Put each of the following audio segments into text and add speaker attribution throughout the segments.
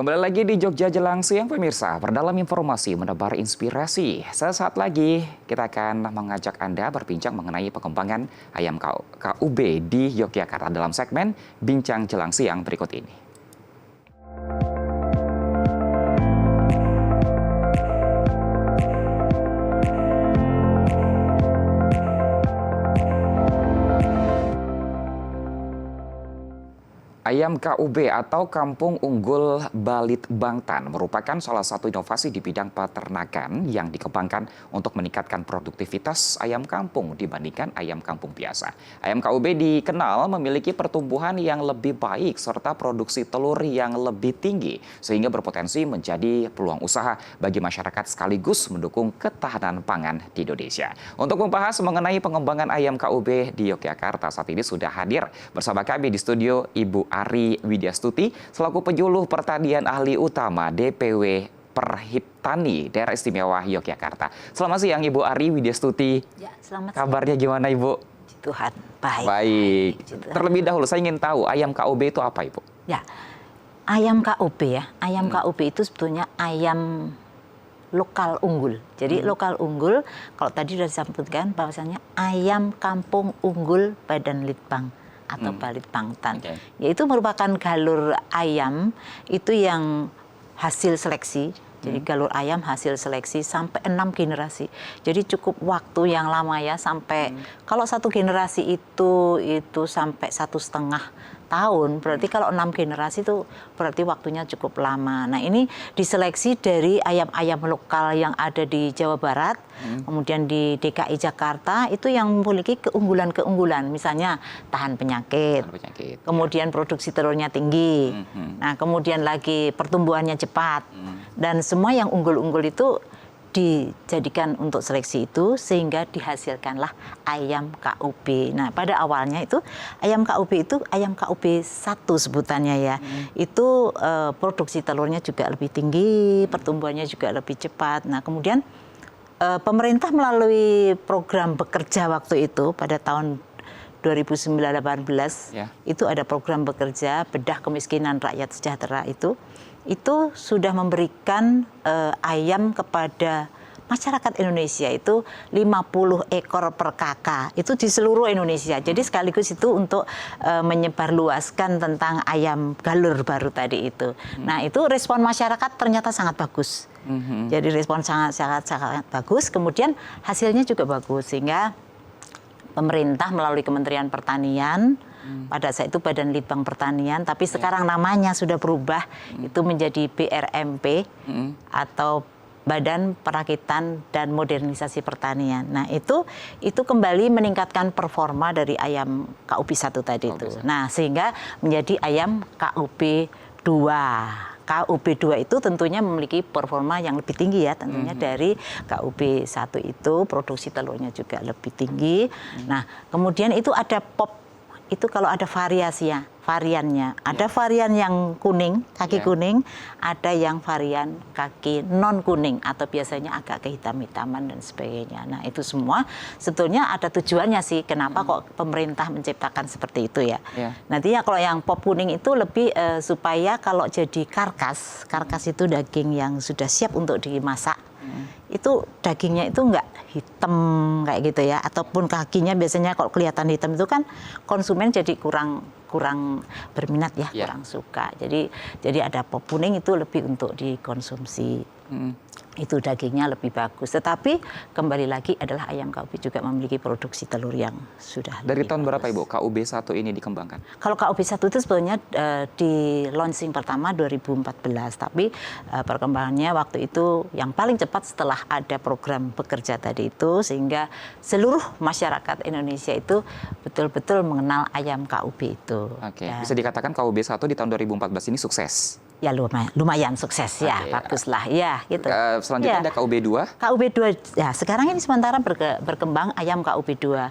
Speaker 1: Kembali lagi di Jogja Jelang Siang pemirsa, perdalam informasi menebar inspirasi. Sesaat lagi kita akan mengajak Anda berbincang mengenai pengembangan ayam KUB di Yogyakarta dalam segmen Bincang Jelang Siang berikut ini. Ayam KUB atau Kampung Unggul Balit Bangtan merupakan salah satu inovasi di bidang peternakan yang dikembangkan untuk meningkatkan produktivitas ayam kampung dibandingkan ayam kampung biasa. Ayam KUB dikenal memiliki pertumbuhan yang lebih baik serta produksi telur yang lebih tinggi sehingga berpotensi menjadi peluang usaha bagi masyarakat sekaligus mendukung ketahanan pangan di Indonesia. Untuk membahas mengenai pengembangan ayam KUB di Yogyakarta saat ini sudah hadir bersama kami di studio Ibu Ari Widyastuti selaku penyuluh pertanian ahli utama DPW Perhiptani Daerah Istimewa Yogyakarta. Selamat siang Ibu Ari Widyastuti.
Speaker 2: Ya, selamat
Speaker 1: Kabarnya
Speaker 2: siang.
Speaker 1: Gimana Ibu?
Speaker 2: Tuhan, baik.
Speaker 1: Baik. Terlebih dahulu saya ingin tahu ayam KUB itu apa Ibu?
Speaker 2: Ya, ayam KUB ya. Ayam KUB itu sebetulnya ayam lokal unggul. Jadi lokal unggul, kalau tadi sudah disebutkan bahwasanya ayam kampung unggul Badan Litbang atau Balit Bangtan. Yaitu merupakan galur ayam itu yang hasil seleksi. Jadi galur ayam hasil seleksi sampai 6 generasi. Jadi cukup waktu yang lama ya sampai kalau satu generasi itu sampai 1,5 tahun, berarti kalau 6 generasi itu berarti waktunya cukup lama. Nah ini diseleksi dari ayam-ayam lokal yang ada di Jawa Barat, kemudian di DKI Jakarta itu yang memiliki keunggulan-keunggulan, misalnya tahan penyakit, kemudian produksi telurnya tinggi, nah kemudian lagi pertumbuhannya cepat, dan semua yang unggul-unggul itu dijadikan untuk seleksi itu sehingga dihasilkanlah ayam KUB. Nah, pada awalnya itu ayam KUB itu ayam KUB 1 sebutannya ya. Itu produksi telurnya juga lebih tinggi, pertumbuhannya juga lebih cepat. Nah, kemudian pemerintah melalui program bekerja waktu itu pada tahun 2018 itu ada program bekerja bedah kemiskinan rakyat sejahtera itu sudah memberikan ayam kepada masyarakat Indonesia itu 50 ekor per kakak itu di seluruh Indonesia. Jadi sekaligus itu untuk menyebarluaskan tentang ayam galur baru tadi itu. Nah itu respon masyarakat ternyata sangat bagus. Jadi respon sangat bagus. Kemudian hasilnya juga bagus sehingga pemerintah melalui Kementerian Pertanian pada saat itu Badan Litbang Pertanian, tapi sekarang namanya sudah berubah itu menjadi BRMP atau Badan Perakitan dan Modernisasi Pertanian. Nah itu kembali meningkatkan performa dari ayam KUB 1 tadi itu. Nah sehingga menjadi ayam KUB 2. KUB 2 itu tentunya memiliki performa yang lebih tinggi ya tentunya dari KUB 1 itu produksi telurnya juga lebih tinggi. Nah kemudian itu ada POP itu kalau ada variannya. Ada varian yang kuning, kaki kuning, ada yang varian kaki non kuning atau biasanya agak kehitam-hitaman dan sebagainya. Nah itu semua sebetulnya ada tujuannya sih kenapa kok pemerintah menciptakan seperti itu ya. Nantinya kalau yang pop kuning itu lebih supaya kalau jadi karkas itu daging yang sudah siap untuk dimasak. Itu dagingnya itu enggak hitam kayak gitu ya, ataupun kakinya biasanya kalau kelihatan hitam itu kan konsumen jadi kurang berminat ya, kurang suka. Jadi ada pop kuning itu lebih untuk dikonsumsi. Itu dagingnya lebih bagus. Tetapi kembali lagi adalah ayam KUB juga memiliki produksi telur yang sudah
Speaker 1: dari tahun
Speaker 2: bagus.
Speaker 1: Berapa Ibu KUB 1 ini dikembangkan? Kalau
Speaker 2: KUB 1 itu sebetulnya di launching pertama 2014, tapi perkembangannya waktu itu yang paling cepat setelah ada program bekerja tadi itu sehingga seluruh masyarakat Indonesia itu betul-betul mengenal ayam KUB itu.
Speaker 1: Bisa dikatakan KUB 1 di tahun 2014 ini sukses.
Speaker 2: Ya lumayan sukses ya, baguslah ya gitu.
Speaker 1: Selanjutnya ada KUB 2.
Speaker 2: KUB 2 ya sekarang ini sementara berkembang ayam KUB 2.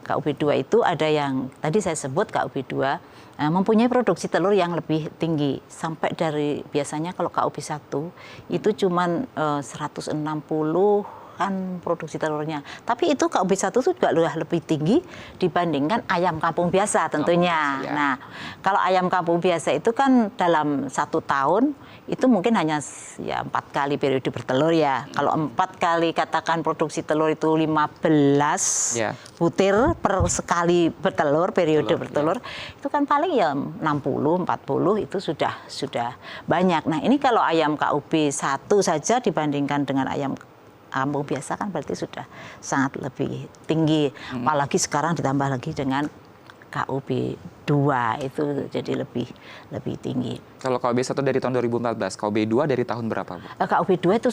Speaker 2: KUB 2 itu ada yang tadi saya sebut KUB 2 mempunyai produksi telur yang lebih tinggi sampai dari biasanya kalau KUB 1 itu cuman 160 kebutuhan produksi telurnya. Tapi itu KUB 1 itu juga lebih tinggi dibandingkan ayam kampung biasa tentunya.
Speaker 1: Ya.
Speaker 2: Nah, kalau ayam kampung biasa itu kan dalam 1 tahun itu mungkin hanya ya 4 kali periode bertelur ya. Kalau 4 kali katakan produksi telur itu 15 butir per sekali bertelur, periode bertelur, itu kan paling ya 60, 40 itu sudah banyak. Nah, ini kalau ayam KUB 1 saja dibandingkan dengan ayam kampung biasa kan berarti sudah sangat lebih tinggi. Apalagi sekarang ditambah lagi dengan KUB 2 itu jadi lebih tinggi.
Speaker 1: Kalau KUB 1 dari tahun 2014, KUB 2 dari tahun berapa, Bu?
Speaker 2: KUB 2 itu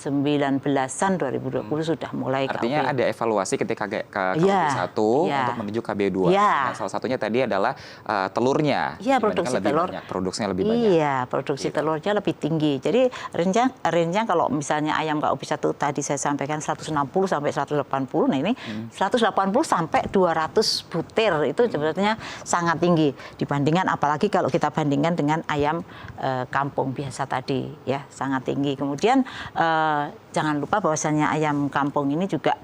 Speaker 2: 2019-an, 2020 sudah mulai.
Speaker 1: Artinya
Speaker 2: KUB.
Speaker 1: ada evaluasi ketika ke KUB 1 untuk menuju KB 2. Nah, salah satunya tadi adalah telurnya.
Speaker 2: Iya, produksi telur.
Speaker 1: Produksinya lebih banyak.
Speaker 2: Iya, produksi telurnya lebih tinggi. Jadi range-nya kalau misalnya ayam KUB 1 tadi saya sampaikan 160 sampai 180. Nah, ini 180 sampai 200 butir itu sebetulnya sangat tinggi dibandingkan, apalagi kalau kita bandingkan dengan ayam kampung biasa tadi ya, sangat tinggi. Kemudian jangan lupa bahwasannya ayam kampung ini juga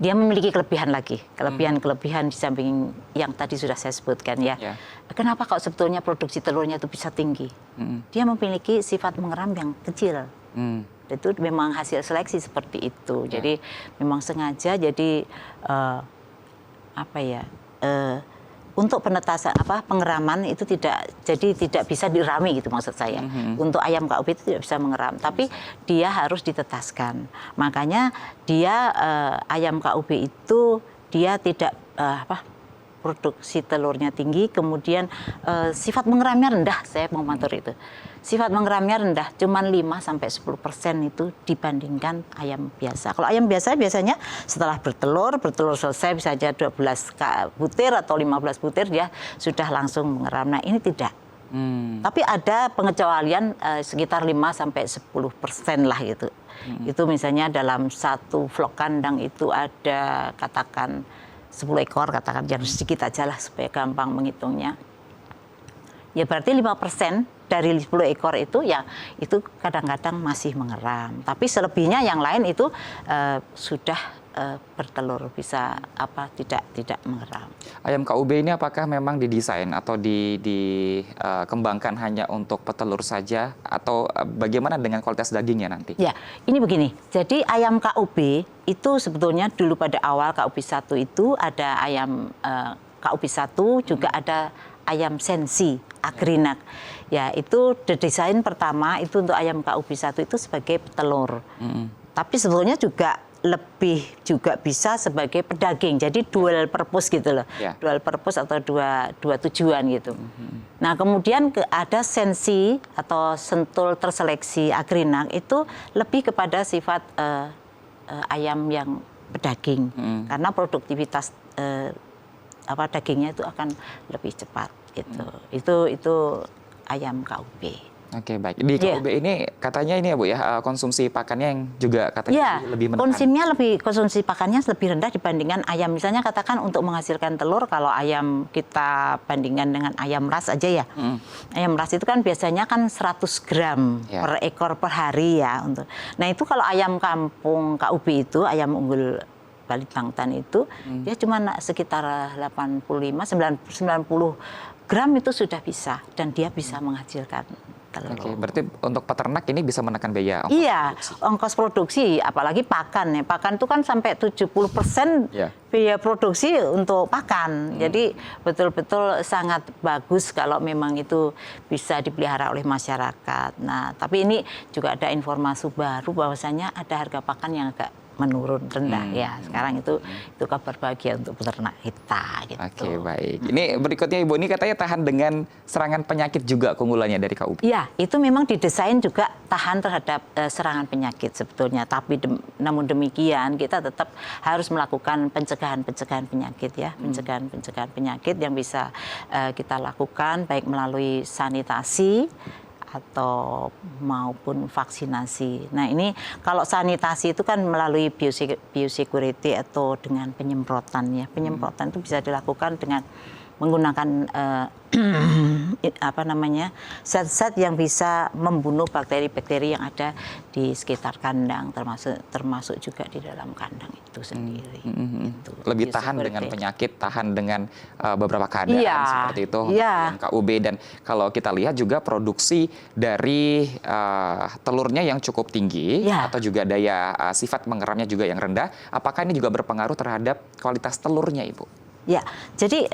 Speaker 2: dia memiliki kelebihan lagi, kelebihan di samping yang tadi sudah saya sebutkan ya. Kenapa kok sebetulnya produksi telurnya itu bisa tinggi? Dia memiliki sifat mengeram yang kecil. Itu memang hasil seleksi seperti itu. Jadi memang sengaja jadi untuk penetasan pengeraman itu tidak bisa dirami gitu maksud saya. Untuk ayam KUB itu tidak bisa mengeram, tapi dia harus ditetaskan. Makanya dia ayam KUB itu dia tidak produksi telurnya tinggi, kemudian sifat mengeramnya rendah, saya mau mengatur itu. Sifat mengeramnya rendah, cuma 5-10% itu dibandingkan ayam biasa. Kalau ayam biasa biasanya setelah bertelur selesai bisa saja 12 butir atau 15 butir dia sudah langsung mengeram. Nah, ini tidak. Tapi ada pengecualian sekitar 5-10% lah gitu. Itu misalnya dalam satu vlog kandang itu ada katakan 10 ekor, katakan yang sedikit aja lah supaya gampang menghitungnya. Ya berarti 5% dari 10 ekor itu ya itu kadang-kadang masih mengeram. Tapi selebihnya yang lain itu sudah bertelur, bisa tidak mengeram.
Speaker 1: Ayam KUB ini apakah memang didesain atau dikembangkan hanya untuk petelur saja, atau bagaimana dengan kualitas dagingnya nanti?
Speaker 2: Ya, ini begini. Jadi ayam KUB itu sebetulnya dulu pada awal KUB 1 itu ada ayam KUB 1 juga ada ayam sensi agrinak. Ya, itu desain pertama itu untuk ayam KUB 1 itu sebagai petelur. Tapi sebetulnya lebih juga bisa sebagai pedaging. Jadi dual purpose gitu loh. Dual purpose atau dua tujuan gitu. Nah, kemudian ada sensi atau sentul terseleksi agrinak itu lebih kepada sifat ayam yang pedaging. Karena produktivitas dagingnya itu akan lebih cepat gitu. Itu ayam KUB.
Speaker 1: Oke, baik. Di KUB ini katanya ini ya Bu ya, konsumsi pakannya yang juga katanya lebih menekan.
Speaker 2: Konsumsi pakannya lebih rendah dibandingkan ayam. Misalnya katakan untuk menghasilkan telur, kalau ayam kita bandingkan dengan ayam ras aja ya. Ayam ras itu kan biasanya kan 100 gram per ekor per hari ya. Nah, itu kalau ayam kampung KUB itu, ayam unggul Balit Bangtan itu, dia cuma sekitar 85-90 gram itu sudah bisa, dan dia bisa menghasilkan telur.
Speaker 1: Oke, berarti untuk peternak ini bisa menekan biaya ongkos produksi.
Speaker 2: Ongkos produksi, apalagi pakan ya. Pakan itu kan sampai 70% biaya produksi untuk pakan. Jadi betul-betul sangat bagus kalau memang itu bisa dipelihara oleh masyarakat. Nah, tapi ini juga ada informasi baru bahwasanya ada harga pakan yang agak menurun rendah ya. Sekarang itu kabar bahagia untuk peternak kita gitu.
Speaker 1: Oke, baik. Ini berikutnya Ibu, ini katanya tahan dengan serangan penyakit juga keunggulannya dari KUB.
Speaker 2: Iya, itu memang didesain juga tahan terhadap serangan penyakit sebetulnya. Tapi namun demikian kita tetap harus melakukan pencegahan penyakit ya. Pencegahan penyakit yang bisa kita lakukan baik melalui sanitasi atau maupun vaksinasi. Nah, ini kalau sanitasi itu kan melalui biosecurity atau dengan penyemprotan ya. Penyemprotan itu bisa dilakukan dengan menggunakan apa namanya zat-zat yang bisa membunuh bakteri-bakteri yang ada di sekitar kandang, termasuk juga di dalam kandang itu sendiri. Itu.
Speaker 1: Lebih tahan dengan penyakit, tahan dengan beberapa keadaan seperti itu untuk ayam KUB. Dan kalau kita lihat juga produksi dari telurnya yang cukup tinggi atau juga daya sifat mengeramnya juga yang rendah, apakah ini juga berpengaruh terhadap kualitas telurnya, Ibu?
Speaker 2: Ya, jadi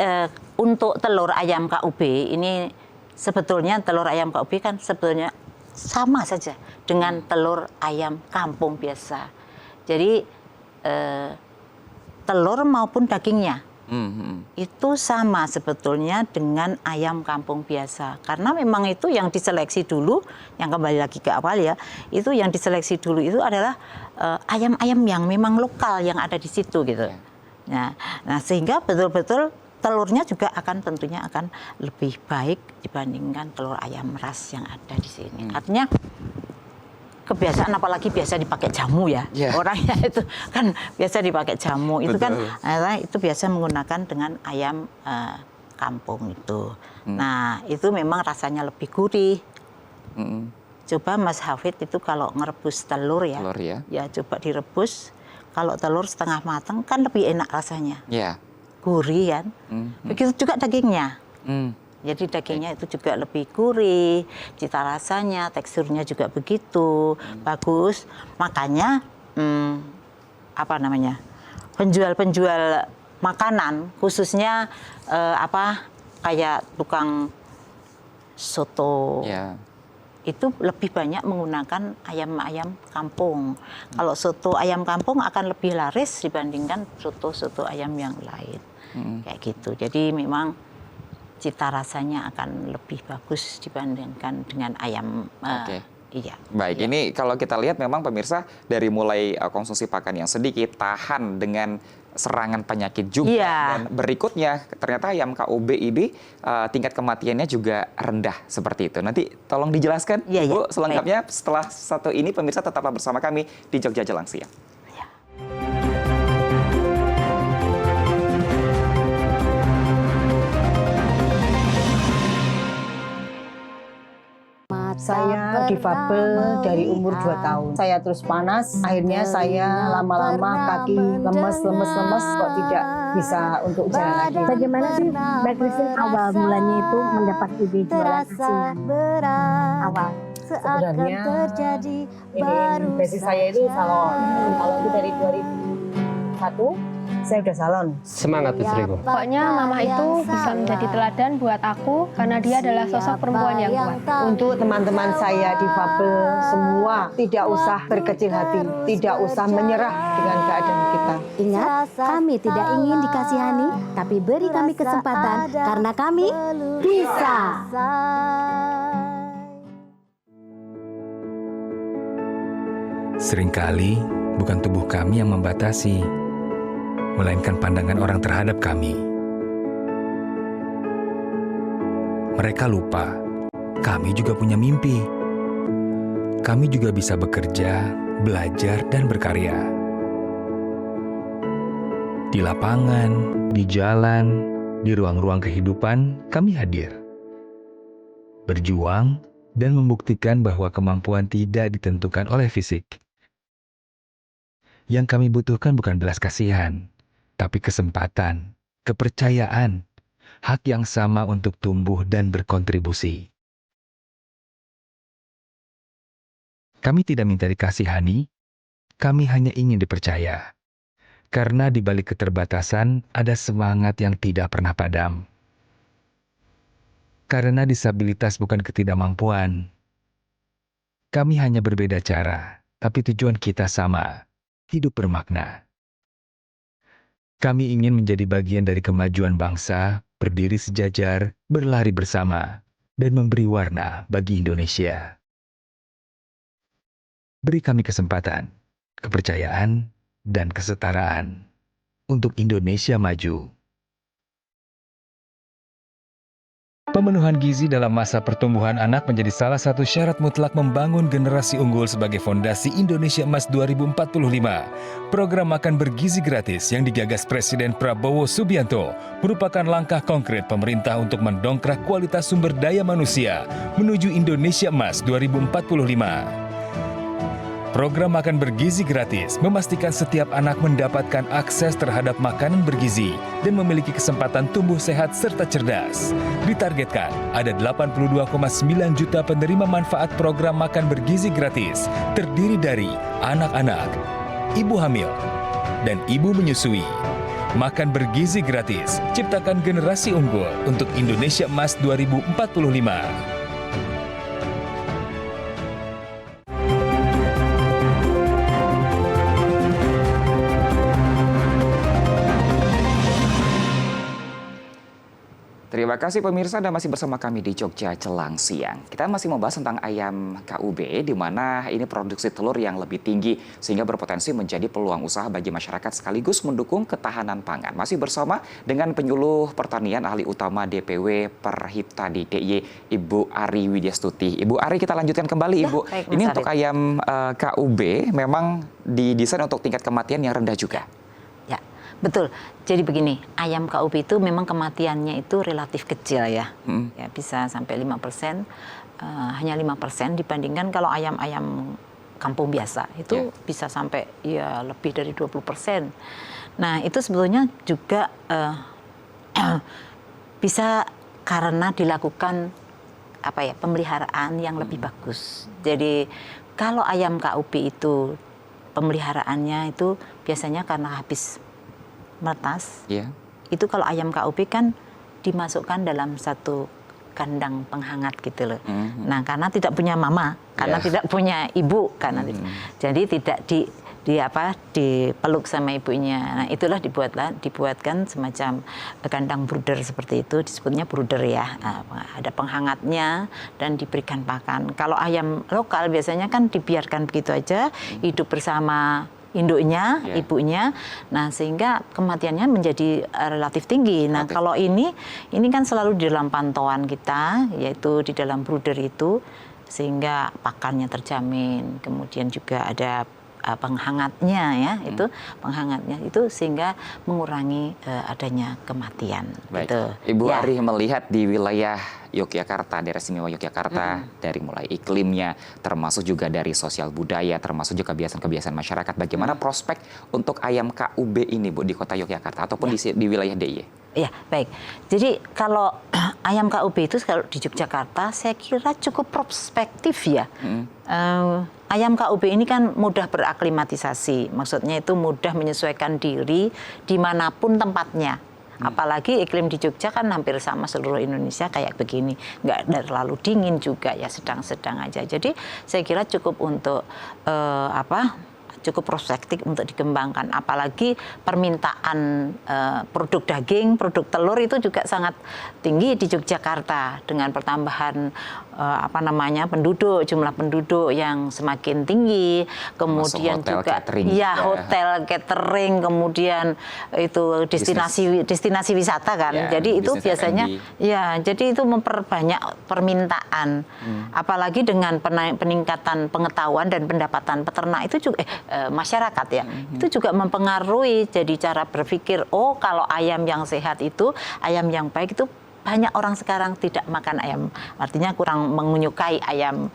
Speaker 2: untuk telur ayam KUB ini sebetulnya telur ayam KUB kan sebetulnya sama saja dengan telur ayam kampung biasa. Jadi telur maupun dagingnya itu sama sebetulnya dengan ayam kampung biasa. Karena memang itu yang diseleksi dulu, yang kembali lagi ke awal ya, itu yang diseleksi dulu itu adalah ayam-ayam yang memang lokal yang ada di situ gitu. Nah, sehingga betul-betul telurnya juga tentunya akan lebih baik dibandingkan telur ayam ras yang ada di sini. Artinya kebiasaan apalagi biasa dipakai jamu ya. Orangnya itu kan biasa dipakai jamu. Itu kan itu biasa menggunakan dengan ayam kampung itu. Nah, itu memang rasanya lebih gurih. Coba Mas Hafid itu kalau ngerebus telur ya. Ya coba direbus. Kalau telur setengah matang kan lebih enak rasanya, gurih kan. Begitu juga dagingnya. Jadi dagingnya itu juga lebih gurih, cita rasanya, teksturnya juga begitu bagus. Makanya penjual-penjual makanan khususnya kayak tukang soto. Itu lebih banyak menggunakan ayam-ayam kampung. Kalau soto ayam kampung akan lebih laris dibandingkan soto-soto ayam yang lain. Kayak gitu. Jadi memang cita rasanya akan lebih bagus dibandingkan dengan ayam. Baik,
Speaker 1: ini kalau kita lihat memang pemirsa dari mulai konsumsi pakan yang sedikit, tahan dengan serangan penyakit juga, dan berikutnya ternyata ayam KUB ini tingkat kematiannya juga rendah seperti itu. Nanti tolong dijelaskan Bu selengkapnya setelah satu ini. Pemirsa tetaplah bersama kami di Jogja Jelang Siang.
Speaker 3: Saya difabel dari umur 2 tahun. Saya terus panas, akhirnya saya lama-lama kaki lemes, kok tidak bisa untuk jalan lagi.
Speaker 4: Bagaimana sih Mbak Christine awal mulanya itu mendapat ide jualan asinan? Awal.
Speaker 3: Sebenarnya ini basic saya itu salon. Kalau itu dari 2001 saya udah salon.
Speaker 5: Semangat istriku.
Speaker 6: Pokoknya mama itu bisa menjadi teladan buat aku karena dia adalah sosok perempuan yang kuat.
Speaker 3: Untuk teman-teman saya difabel semua, tidak usah berkecil hati, tidak usah menyerah dengan keadaan kita.
Speaker 4: Ingat, kami tidak ingin dikasihani, tapi beri kami kesempatan karena kami bisa.
Speaker 7: Seringkali bukan tubuh kami yang membatasi, melainkan pandangan orang terhadap kami. Mereka lupa, kami juga punya mimpi. Kami juga bisa bekerja, belajar, dan berkarya. Di lapangan, di jalan, di ruang-ruang kehidupan, kami hadir. Berjuang dan membuktikan bahwa kemampuan tidak ditentukan oleh fisik. Yang kami butuhkan bukan belas kasihan, tapi kesempatan, kepercayaan, hak yang sama untuk tumbuh dan berkontribusi. Kami tidak minta dikasihani, kami hanya ingin dipercaya. Karena di balik keterbatasan ada semangat yang tidak pernah padam. Karena disabilitas bukan ketidakmampuan. Kami hanya berbeda cara, tapi tujuan kita sama, hidup bermakna. Kami ingin menjadi bagian dari kemajuan bangsa, berdiri sejajar, berlari bersama, dan memberi warna bagi Indonesia. Beri kami kesempatan, kepercayaan, dan kesetaraan untuk Indonesia maju. Pemenuhan gizi dalam masa pertumbuhan anak menjadi salah satu syarat mutlak membangun generasi unggul sebagai fondasi Indonesia Emas 2045. Program makan bergizi gratis yang digagas Presiden Prabowo Subianto merupakan langkah konkret pemerintah untuk mendongkrak kualitas sumber daya manusia menuju Indonesia Emas 2045. Program makan bergizi gratis memastikan setiap anak mendapatkan akses terhadap makanan bergizi dan memiliki kesempatan tumbuh sehat serta cerdas. Ditargetkan ada 82,9 juta penerima manfaat program makan bergizi gratis, terdiri dari anak-anak, ibu hamil, dan ibu menyusui. Makan bergizi gratis, ciptakan generasi unggul untuk Indonesia Emas 2045.
Speaker 1: Terima kasih pemirsa, Anda masih bersama kami di Jogja Jelang Siang. Kita masih membahas tentang ayam KUB, di mana ini produksi telur yang lebih tinggi sehingga berpotensi menjadi peluang usaha bagi masyarakat sekaligus mendukung ketahanan pangan. Masih bersama dengan penyuluh pertanian ahli utama DPW Perhipta di DIY, Ibu Ari Widyastuti. Ibu Ari, kita lanjutkan kembali, Ibu.
Speaker 2: Baik,
Speaker 1: Ini
Speaker 2: Mas
Speaker 1: untuk
Speaker 2: Arif.
Speaker 1: ayam KUB memang didesain untuk tingkat kematian yang rendah juga.
Speaker 2: Ya, betul. Jadi begini, ayam KUB itu memang kematiannya itu relatif kecil ya. Ya bisa sampai 5%, hanya 5% dibandingkan kalau ayam-ayam kampung biasa itu bisa sampai ya lebih dari 20%. Nah, itu sebetulnya juga bisa karena dilakukan apa ya, pemeliharaan yang lebih bagus. Jadi kalau ayam KUB itu pemeliharaannya itu biasanya karena habis menetas, itu kalau ayam KUB kan dimasukkan dalam satu kandang penghangat gitu loh. Nah, karena tidak punya mama, karena tidak punya ibu, karena jadi tidak dipeluk sama ibunya. Nah, itulah dibuatkan semacam kandang brooder seperti itu, disebutnya brooder ya. Ada penghangatnya dan diberikan pakan. Kalau ayam lokal biasanya kan dibiarkan begitu aja, hidup bersama induknya, ibunya. Nah, sehingga kematiannya menjadi relatif tinggi. Nah, kalau ini kan selalu di dalam pantauan kita, yaitu di dalam brooder itu, sehingga pakannya terjamin. Kemudian juga ada penghangatnya ya, itu penghangatnya itu sehingga mengurangi adanya kematian.
Speaker 1: Baik.
Speaker 2: Gitu.
Speaker 1: Ibu Ari melihat di wilayah Yogyakarta, daerah istimewa Yogyakarta, dari mulai iklimnya, termasuk juga dari sosial budaya, termasuk juga kebiasaan-kebiasaan masyarakat. Bagaimana prospek untuk ayam KUB ini, Bu, di kota Yogyakarta ataupun di wilayah DIY?
Speaker 2: Ya, baik. Jadi kalau ayam KUB itu kalau di Yogyakarta saya kira cukup prospektif ya. Ayam KUB ini kan mudah beraklimatisasi, maksudnya itu mudah menyesuaikan diri dimanapun tempatnya. Apalagi iklim di Jogja kan hampir sama seluruh Indonesia kayak begini, nggak terlalu dingin juga ya, sedang-sedang aja. Jadi saya kira cukup untuk cukup prospektif untuk dikembangkan. Apalagi permintaan produk daging, produk telur itu juga sangat tinggi di Yogyakarta dengan pertambahan penduduk, jumlah penduduk yang semakin tinggi, kemudian
Speaker 1: hotel,
Speaker 2: juga
Speaker 1: catering
Speaker 2: hotel, catering, kemudian itu destinasi wisata kan. Jadi itu biasanya jadi itu memperbanyak permintaan. Apalagi dengan peningkatan pengetahuan dan pendapatan peternak itu juga masyarakat ya. Itu juga mempengaruhi jadi cara berpikir, oh kalau ayam yang sehat itu, ayam yang baik itu. Banyak orang sekarang tidak makan ayam, artinya kurang menyukai ayam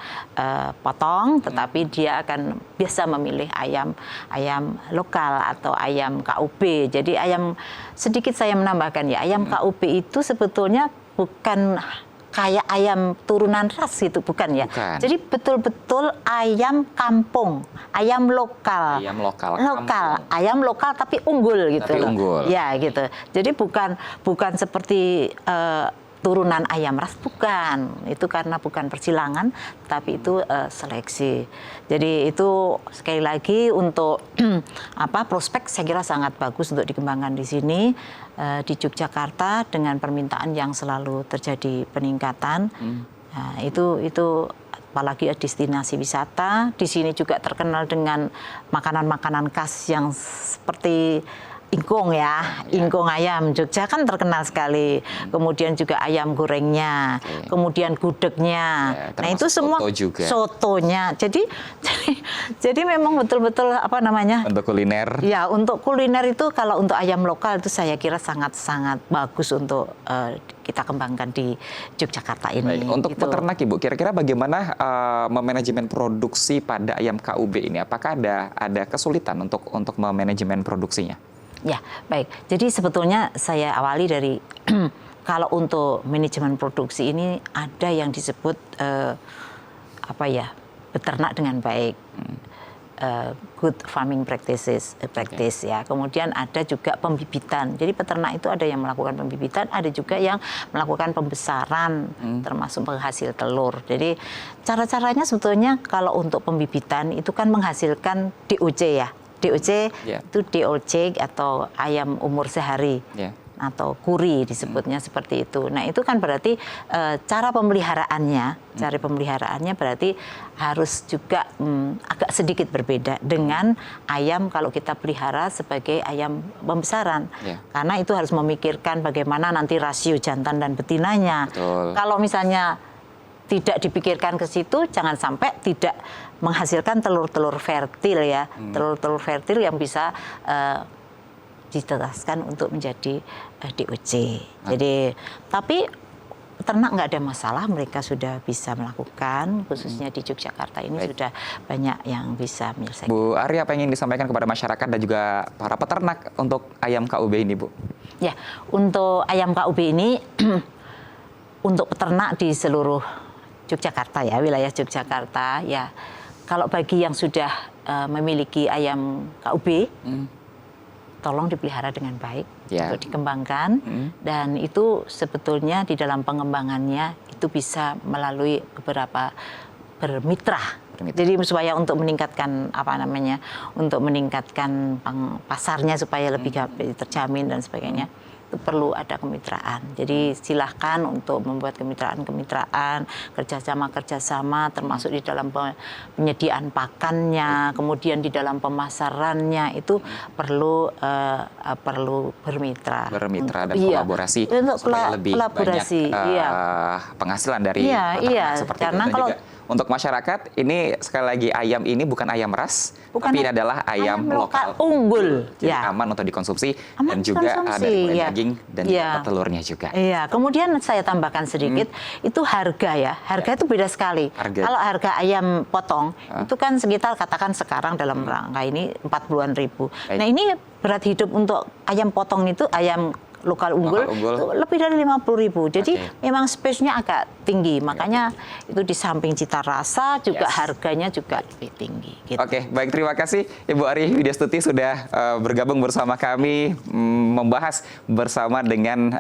Speaker 2: potong, tetapi dia akan biasa memilih ayam lokal atau ayam KUB. Jadi sedikit saya menambahkan ya, ayam KUB itu sebetulnya bukan kayak ayam turunan ras gitu, bukan ya.
Speaker 1: Bukan.
Speaker 2: Jadi betul-betul ayam kampung, ayam lokal.
Speaker 1: Ayam lokal.
Speaker 2: Ayam lokal tapi unggul gitu.
Speaker 1: Tapi unggul.
Speaker 2: Ya gitu. Jadi bukan seperti turunan ayam ras, bukan. Itu karena bukan persilangan, tapi itu seleksi. Jadi itu sekali lagi untuk prospek saya kira sangat bagus untuk dikembangkan di sini. Di Yogyakarta dengan permintaan yang selalu terjadi peningkatan. Nah, itu apalagi destinasi wisata. Di sini juga terkenal dengan makanan-makanan khas yang seperti ingkung ya, ingkung ayam Jogja kan terkenal sekali. Kemudian juga ayam gorengnya, kemudian gudegnya. Nah itu semua
Speaker 1: soto juga.
Speaker 2: sotonya. Jadi memang betul-betul apa namanya?
Speaker 1: Untuk kuliner.
Speaker 2: Ya untuk kuliner itu kalau untuk ayam lokal itu saya kira sangat-sangat bagus untuk kita kembangkan di Yogyakarta ini.
Speaker 1: Baik, untuk
Speaker 2: gitu.
Speaker 1: peternak Ibu, kira-kira bagaimana memanajemen produksi pada ayam KUB ini? Apakah ada kesulitan untuk memanajemen produksinya?
Speaker 2: Ya, baik. Jadi sebetulnya saya awali dari kalau untuk manajemen produksi ini ada yang disebut beternak dengan baik. Good farming practice ya. Kemudian ada juga pembibitan. Jadi peternak itu ada yang melakukan pembibitan, ada juga yang melakukan pembesaran termasuk penghasil telur. Jadi cara-caranya sebetulnya kalau untuk pembibitan itu kan menghasilkan DOC ya. DOC itu DOC atau ayam umur sehari. Atau kuri disebutnya seperti itu. Nah itu kan berarti cara pemeliharaannya berarti harus juga agak sedikit berbeda dengan ayam kalau kita pelihara sebagai ayam pembesaran. Karena itu harus memikirkan bagaimana nanti rasio jantan dan betinanya.
Speaker 1: Betul.
Speaker 2: Kalau misalnya tidak dipikirkan ke situ, jangan sampai tidak menghasilkan telur-telur fertil ya, telur-telur fertil yang bisa ditetaskan untuk menjadi DOC. Jadi, tapi peternak nggak ada masalah, mereka sudah bisa melakukan, khususnya di Yogyakarta ini sudah banyak yang bisa menyelesaikan.
Speaker 1: Bu Ari, apa yang ingin disampaikan kepada masyarakat dan juga para peternak untuk ayam KUB ini, Bu?
Speaker 2: Ya, untuk ayam KUB ini, untuk peternak di seluruh Yogyakarta ya, wilayah Yogyakarta ya, kalau bagi yang sudah memiliki ayam KUB, tolong dipelihara dengan baik untuk dikembangkan dan itu sebetulnya di dalam pengembangannya itu bisa melalui beberapa bermitra. Jadi supaya untuk meningkatkan untuk meningkatkan pasarnya supaya lebih terjamin dan sebagainya. Itu perlu ada kemitraan. Jadi silahkan untuk membuat kemitraan, kerjasama termasuk di dalam penyediaan pakannya, kemudian di dalam pemasarannya itu perlu bermitra.
Speaker 1: Bermitra dan kolaborasi
Speaker 2: untuk
Speaker 1: supaya lebih
Speaker 2: kolaborasi,
Speaker 1: banyak penghasilan dari peternak seperti
Speaker 2: karena
Speaker 1: itu. Dan
Speaker 2: kalau
Speaker 1: juga untuk masyarakat ini sekali lagi ayam ini bukan ayam ras,
Speaker 2: bukan
Speaker 1: tapi ini adalah ayam lokal
Speaker 2: unggul.
Speaker 1: Jadi aman untuk dikonsumsi dan juga ada daging dan juga telurnya juga.
Speaker 2: Iya, kemudian saya tambahkan sedikit, itu harga itu beda sekali. Kalau harga ayam potong itu kan sekitar katakan sekarang dalam rangka ini 40-an ribu. Nah ini berat hidup untuk ayam potong itu ayam lokal unggul itu lebih dari 50.000. Jadi memang space-nya agak tinggi. Makanya itu di samping cita rasa juga harganya juga lebih tinggi. Gitu.
Speaker 1: Oke, baik, terima kasih Ibu Ari Widyastuti sudah bergabung bersama kami membahas bersama dengan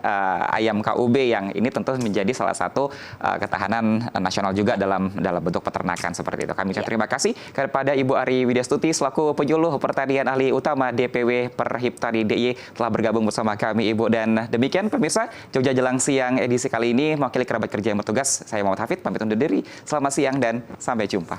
Speaker 1: ayam KUB yang ini tentu menjadi salah satu ketahanan nasional juga dalam bentuk peternakan seperti itu. Kami terima kasih kepada Ibu Ari Widyastuti selaku penyuluh pertanian ahli utama DPW Perhiptani DIY telah bergabung bersama kami Ibu. Dan demikian pemirsa Jogja Jelang Siang edisi kali ini mewakili kerabat kerja yang bertugas, saya Muhammad Hafid pamit undur diri. Selamat siang dan sampai jumpa.